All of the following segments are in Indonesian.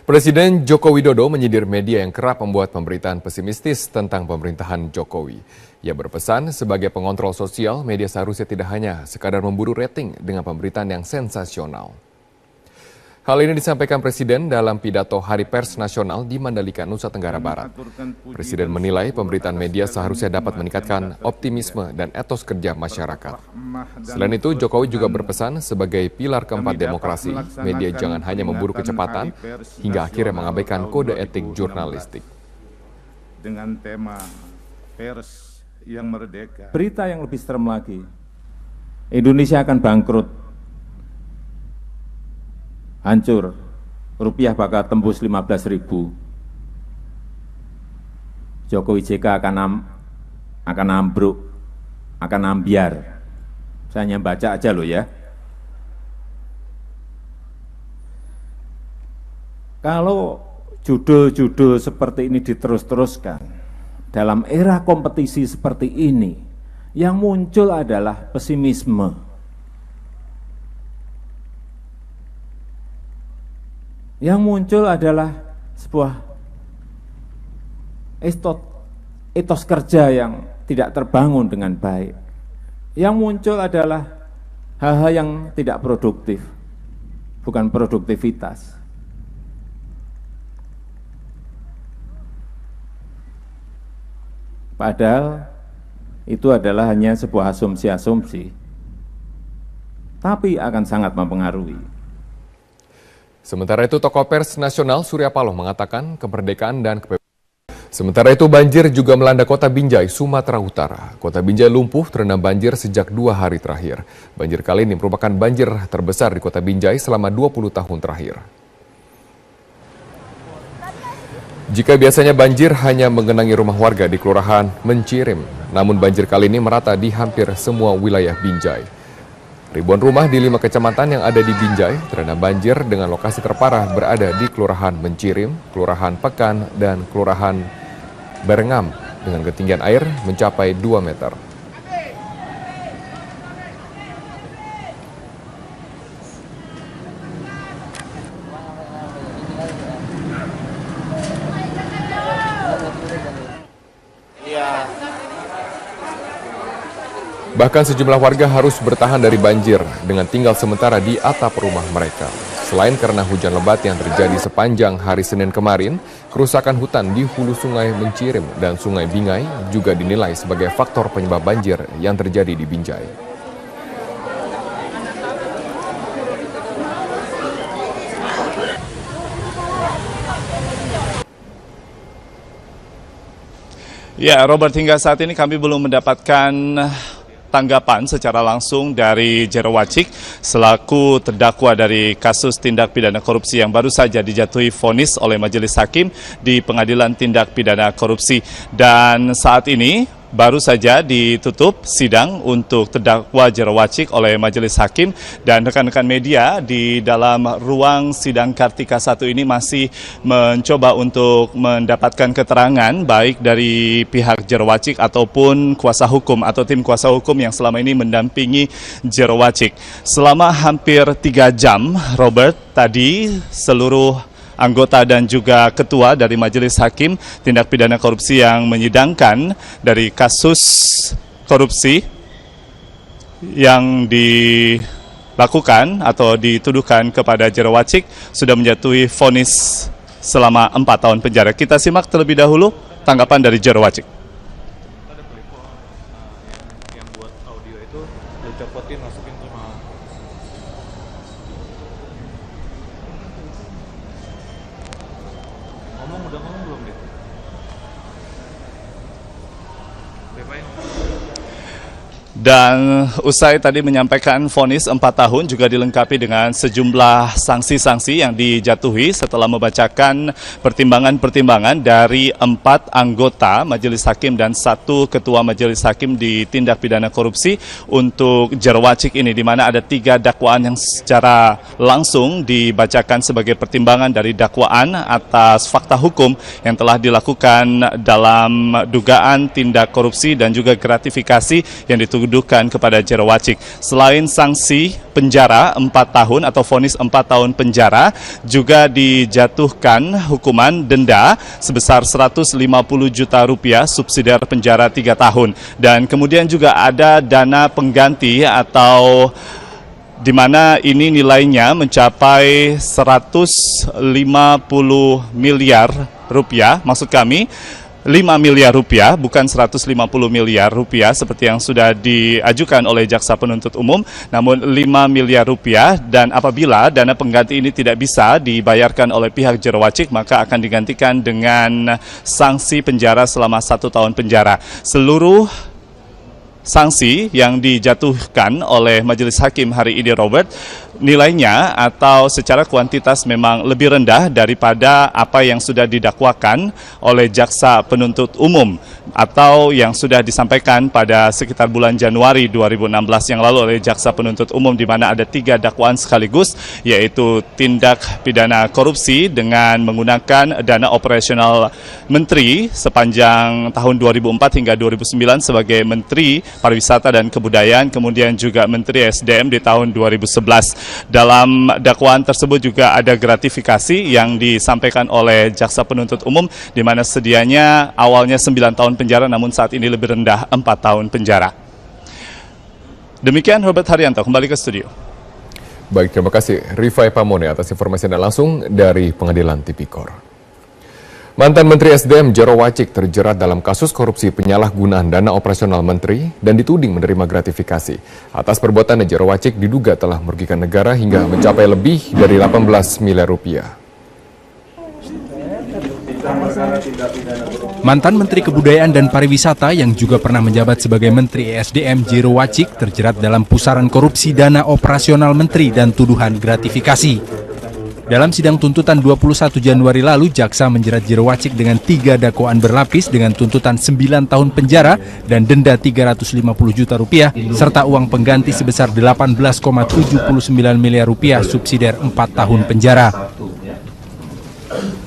Presiden Joko Widodo menyindir media yang kerap membuat pemberitaan pesimistis tentang pemerintahan Jokowi. Ia berpesan sebagai pengontrol sosial, media seharusnya tidak hanya sekadar memburu rating dengan pemberitaan yang sensasional. Hal ini disampaikan Presiden dalam pidato Hari Pers Nasional di Mandalika, Nusa Tenggara Barat. Presiden menilai pemberitaan media seharusnya dapat meningkatkan optimisme dan etos kerja masyarakat. Selain itu, Jokowi juga berpesan sebagai pilar keempat demokrasi, media jangan hanya memburu kecepatan hingga akhirnya mengabaikan kode etik jurnalistik. Dengan tema pers yang merdeka. Berita yang lebih serem lagi, Indonesia akan bangkrut. Hancur, rupiah bakal tembus 15.000. Jokowi JK akan ambruk, akan ambiar. Saya hanya baca aja loh ya. Kalau judul-judul seperti ini diterus-teruskan, dalam era kompetisi seperti ini, yang muncul adalah pesimisme. Yang muncul adalah sebuah etos kerja yang tidak terbangun dengan baik. Yang muncul adalah hal-hal yang tidak produktif, bukan produktivitas. Padahal itu adalah hanya sebuah asumsi-asumsi, tapi akan sangat mempengaruhi. Sementara itu, tokoh pers nasional Surya Paloh mengatakan kemerdekaan dan kebebasan. Sementara itu, banjir juga melanda kota Binjai, Sumatera Utara. Kota Binjai lumpuh terendam banjir sejak 2 hari terakhir. Banjir kali ini merupakan banjir terbesar di kota Binjai selama 20 tahun terakhir. Jika biasanya banjir hanya menggenangi rumah warga di Kelurahan Mencirim, namun banjir kali ini merata di hampir semua wilayah Binjai. Ribuan rumah di 5 kecamatan yang ada di Binjai terendam banjir dengan lokasi terparah berada di Kelurahan Mencirim, Kelurahan Pekan, dan Kelurahan Berengam dengan ketinggian air mencapai 2 meter. Bahkan sejumlah warga harus bertahan dari banjir dengan tinggal sementara di atap rumah mereka. Selain karena hujan lebat yang terjadi sepanjang hari Senin kemarin, kerusakan hutan di hulu sungai Mencirim dan sungai Bingai juga dinilai sebagai faktor penyebab banjir yang terjadi di Binjai. Ya, Robert, hingga saat ini kami belum mendapatkan tanggapan secara langsung dari Jero Wacik selaku terdakwa dari kasus tindak pidana korupsi yang baru saja dijatuhi vonis oleh Majelis Hakim di Pengadilan Tindak Pidana Korupsi. Dan saat ini baru saja ditutup sidang untuk terdakwa Jero Wacik oleh Majelis Hakim, dan rekan-rekan media di dalam ruang sidang Kartika 1 ini masih mencoba untuk mendapatkan keterangan baik dari pihak Jero Wacik ataupun kuasa hukum atau tim kuasa hukum yang selama ini mendampingi Jero Wacik. Selama hampir 3 jam, Robert, tadi seluruh anggota dan juga ketua dari Majelis Hakim Tindak Pidana Korupsi yang menyidangkan dari kasus korupsi yang dilakukan atau dituduhkan kepada Jero Wacik sudah menjatuhi vonis selama 4 tahun penjara. Kita simak terlebih dahulu tanggapan dari Jero Wacik. Yang buat audio itu dicopotin, masukin ke udah ngomong belum deh? Dan usai tadi menyampaikan vonis 4 tahun juga dilengkapi dengan sejumlah sanksi-sanksi yang dijatuhi setelah membacakan pertimbangan-pertimbangan dari 4 anggota Majelis Hakim dan 1 ketua Majelis Hakim di tindak pidana korupsi untuk Jero Wacik ini, di mana ada 3 dakwaan yang secara langsung dibacakan sebagai pertimbangan dari dakwaan atas fakta hukum yang telah dilakukan dalam dugaan tindak korupsi dan juga gratifikasi yang dituduhkan dituduhkan kepada Jero Wacik. Selain sanksi penjara 4 tahun atau vonis 4 tahun penjara, juga dijatuhkan hukuman denda sebesar 150 juta rupiah, subsidiar penjara 3 tahun. Dan kemudian juga ada dana pengganti atau di mana ini nilainya mencapai 150 miliar rupiah, maksud kami 5 miliar rupiah, bukan 150 miliar rupiah seperti yang sudah diajukan oleh Jaksa Penuntut Umum, namun 5 miliar rupiah, dan apabila dana pengganti ini tidak bisa dibayarkan oleh pihak Jero Wacik, maka akan digantikan dengan sanksi penjara selama 1 tahun penjara. Seluruh sanksi yang dijatuhkan oleh Majelis Hakim hari ini, Robert, nilainya atau secara kuantitas memang lebih rendah daripada apa yang sudah didakwakan oleh Jaksa Penuntut Umum atau yang sudah disampaikan pada sekitar bulan Januari 2016 yang lalu oleh Jaksa Penuntut Umum, di mana ada 3 dakwaan sekaligus, yaitu tindak pidana korupsi dengan menggunakan dana operasional menteri sepanjang tahun 2004 hingga 2009 sebagai Menteri Pariwisata dan Kebudayaan, kemudian juga Menteri SDM di tahun 2011. Dalam dakwaan tersebut juga ada gratifikasi yang disampaikan oleh Jaksa Penuntut Umum, di mana sedianya awalnya 9 tahun penjara, namun saat ini lebih rendah 4 tahun penjara. Demikian Robert Haryanto, kembali ke studio. Baik, terima kasih Rifai Pamone atas informasi Anda langsung dari Pengadilan Tipikor. Mantan Menteri SDM Jero Wacik terjerat dalam kasus korupsi penyalahgunaan dana operasional menteri dan dituding menerima gratifikasi. Atas perbuatannya, Jero Wacik diduga telah merugikan negara hingga mencapai lebih dari 18 miliar rupiah. Mantan Menteri Kebudayaan dan Pariwisata yang juga pernah menjabat sebagai Menteri ESDM Jero Wacik terjerat dalam pusaran korupsi dana operasional menteri dan tuduhan gratifikasi. Dalam sidang tuntutan 21 Januari lalu, jaksa menjerat Jero Wacik dengan 3 dakwaan berlapis dengan tuntutan 9 tahun penjara dan denda 350 juta rupiah serta uang pengganti sebesar 18,79 miliar rupiah subsidiar 4 tahun penjara.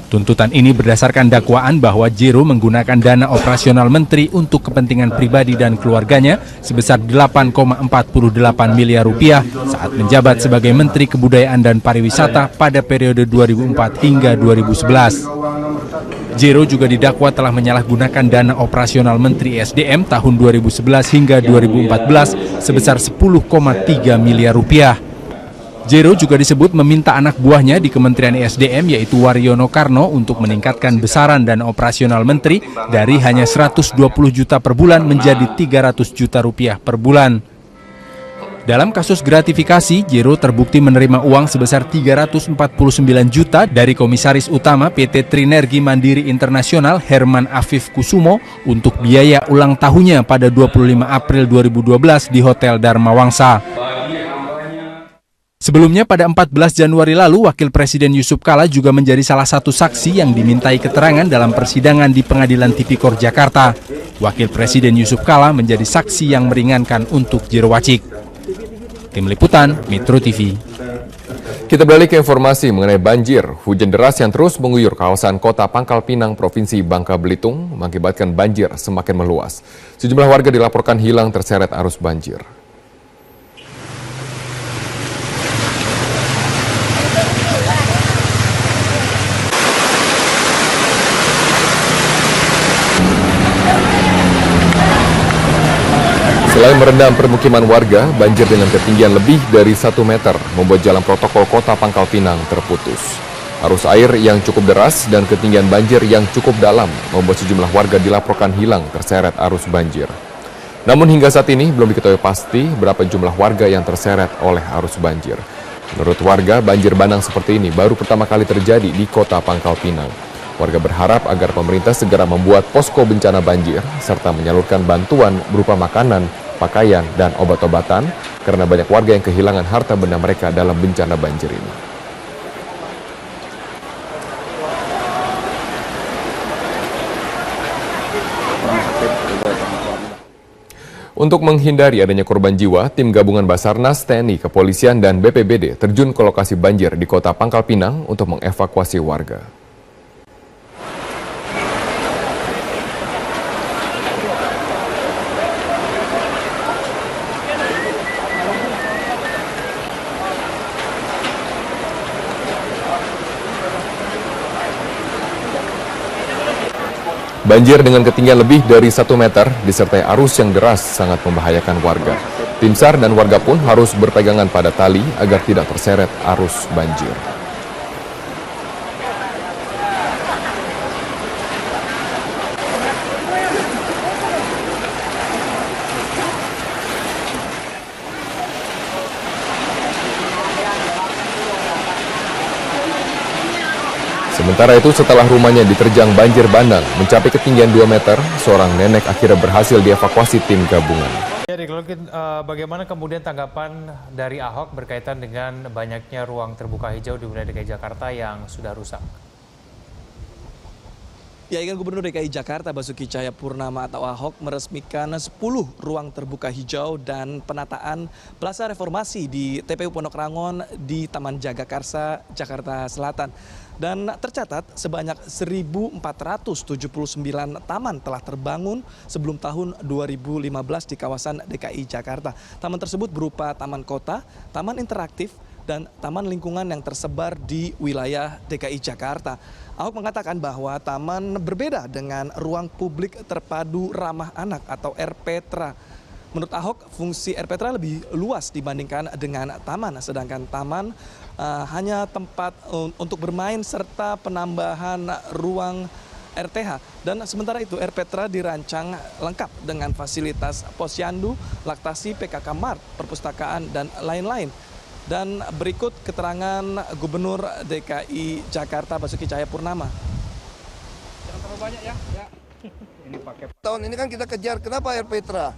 Tuntutan ini berdasarkan dakwaan bahwa Jero menggunakan dana operasional menteri untuk kepentingan pribadi dan keluarganya sebesar 8,48 miliar rupiah saat menjabat sebagai Menteri Kebudayaan dan Pariwisata pada periode 2004 hingga 2011. Jero juga didakwa telah menyalahgunakan dana operasional Menteri SDM tahun 2011 hingga 2014 sebesar 10,3 miliar rupiah. Jero juga disebut meminta anak buahnya di Kementerian ESDM yaitu Waryono Karno untuk meningkatkan besaran dana operasional menteri dari hanya 120 juta per bulan menjadi 300 juta rupiah per bulan. Dalam kasus gratifikasi, Jero terbukti menerima uang sebesar 349 juta dari Komisaris Utama PT Trinergi Mandiri Internasional Herman Afif Kusumo untuk biaya ulang tahunnya pada 25 April 2012 di Hotel Dharma Wangsa. Sebelumnya pada 14 Januari lalu, Wakil Presiden Yusuf Kala juga menjadi salah satu saksi yang dimintai keterangan dalam persidangan di Pengadilan Tipikor Jakarta. Wakil Presiden Yusuf Kala menjadi saksi yang meringankan untuk Jero Wacik. Tim Liputan, Metro TV. Kita beralih ke informasi mengenai banjir. Hujan deras yang terus mengguyur kawasan kota Pangkal Pinang, Provinsi Bangka Belitung, mengakibatkan banjir semakin meluas. Sejumlah warga dilaporkan hilang terseret arus banjir. Selain merendam permukiman warga, banjir dengan ketinggian lebih dari 1 meter membuat jalan protokol kota Pangkal Pinang terputus. Arus air yang cukup deras dan ketinggian banjir yang cukup dalam membuat sejumlah warga dilaporkan hilang terseret arus banjir. Namun hingga saat ini belum diketahui pasti berapa jumlah warga yang terseret oleh arus banjir. Menurut warga, banjir bandang seperti ini baru pertama kali terjadi di kota Pangkal Pinang. Warga berharap agar pemerintah segera membuat posko bencana banjir serta menyalurkan bantuan berupa makanan, pakaian, dan obat-obatan karena banyak warga yang kehilangan harta benda mereka dalam bencana banjir ini. Untuk menghindari adanya korban jiwa, tim gabungan Basarnas, TNI, Kepolisian, dan BPBD terjun ke lokasi banjir di kota Pangkal Pinang untuk mengevakuasi warga. Banjir dengan ketinggian lebih dari 1 meter disertai arus yang deras sangat membahayakan warga. Tim SAR dan warga pun harus berpegangan pada tali agar tidak terseret arus banjir. Sementara itu, setelah rumahnya diterjang banjir bandang mencapai ketinggian 2 meter, seorang nenek akhirnya berhasil dievakuasi tim gabungan. Ya, bagaimana kemudian tanggapan dari Ahok berkaitan dengan banyaknya ruang terbuka hijau di wilayah DKI Jakarta yang sudah rusak? Ya, Gubernur DKI Jakarta Basuki Cahayapurnama atau Ahok meresmikan 10 ruang terbuka hijau dan penataan Plaza Reformasi di TPU Pondok Rangon di Taman Jagakarsa, Jakarta Selatan. Dan tercatat sebanyak 1.479 taman telah terbangun sebelum tahun 2015 di kawasan DKI Jakarta. Taman tersebut berupa taman kota, taman interaktif, dan taman lingkungan yang tersebar di wilayah DKI Jakarta. Ahok mengatakan bahwa taman berbeda dengan ruang publik terpadu ramah anak atau RPTRA. Menurut Ahok, fungsi RPTRA lebih luas dibandingkan dengan taman, sedangkan taman hanya tempat untuk bermain serta penambahan ruang RTH. Dan sementara itu RPTRA dirancang lengkap dengan fasilitas posyandu, laktasi, PKK Mart, perpustakaan, dan lain-lain. Dan berikut keterangan Gubernur DKI Jakarta Basuki Cahayapurnama. Jangan terlalu banyak ya. Ini pakai. Tahun ini kan kita kejar, kenapa RPTRA?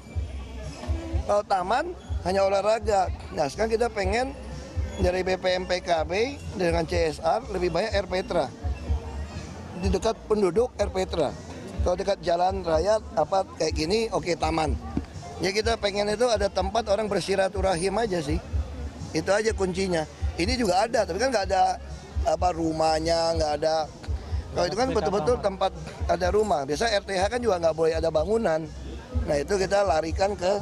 Kalau taman hanya olahraga. Nah sekarang kita pengen dari BPM PKB dengan CSR lebih banyak RPTRA. Di dekat penduduk RPTRA. Kalau dekat jalan raya apa kayak gini, oke, taman. Ya kita pengen itu ada tempat orang bersiraturahim aja sih. Itu aja kuncinya. Ini juga ada, tapi kan nggak ada apa rumahnya, nggak ada. Kalau itu kan betul-betul tempat ada rumah. Biasa RTH kan juga nggak boleh ada bangunan. Nah itu kita larikan ke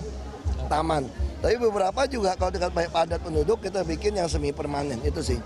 taman. Tapi beberapa juga kalau dekat banyak padat penduduk kita bikin yang semi permanen itu sih.